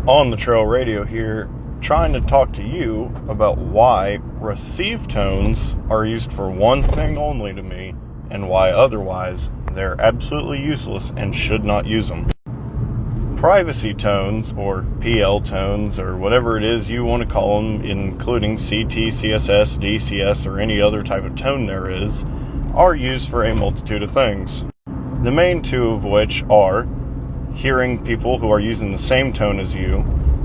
on the trail radio here, trying to talk to you about why receive tones are used for one thing only to me, and why otherwise they're absolutely useless and should not use them. Privacy tones, or PL tones, or whatever it is you want to call them, including CTCSS, DCS, or any other type of tone there is, are used for a multitude of things. The main two of which are hearing people who are using the same tone as you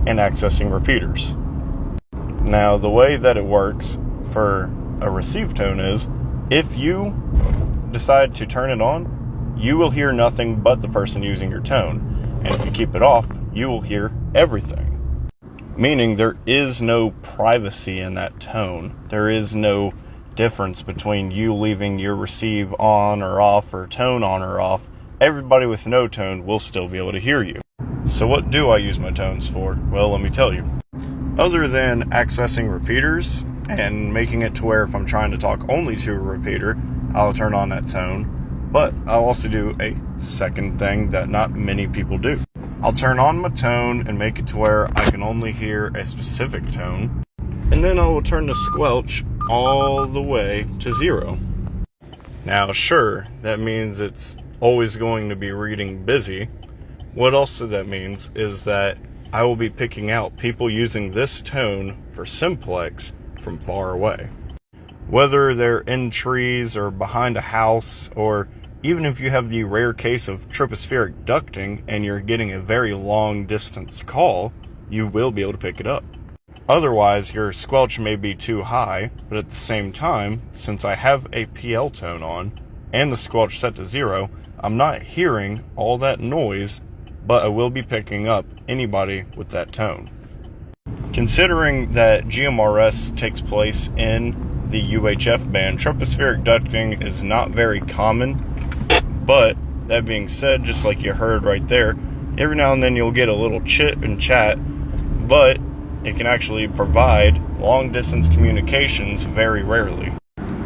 and accessing repeaters. Now, the way that it works for a receive tone is, if you decide to turn it on, you will hear nothing but the person using your tone. And if you keep it off, you will hear everything. Meaning there is no privacy in that tone. There is no difference between you leaving your receive on or off, or tone on or off. Everybody with no tone will still be able to hear you. So what do I use my tones for? Well, let me tell you. Other than accessing repeaters and making it to where if I'm trying to talk only to a repeater, I'll turn on that tone. But I'll also do a second thing that not many people do. I'll turn on my tone and make it to where I can only hear a specific tone. And then I will turn the squelch all the way to 0. Now, sure, that means it's always going to be reading busy. What also that means is that I will be picking out people using this tone for simplex from far away. Whether they're in trees or behind a house, or even if you have the rare case of tropospheric ducting and you're getting a very long distance call, you will be able to pick it up. Otherwise, your squelch may be too high, but at the same time, since I have a PL tone on and the squelch set to 0, I'm not hearing all that noise, but I will be picking up anybody with that tone. Considering that GMRS takes place in the UHF band, tropospheric ducting is not very common. But that being said, just like you heard right there, every now and then you'll get a little chit and chat, but it can actually provide long distance communications very rarely.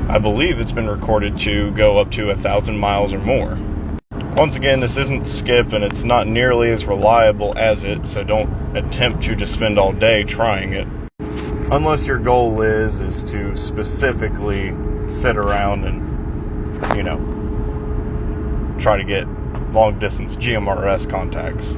I believe it's been recorded to go up to 1,000 miles or more. Once again, this isn't skip and it's not nearly as reliable as it, so don't attempt to just spend all day trying it. Unless your goal is to specifically sit around and, try to get long distance GMRS contacts.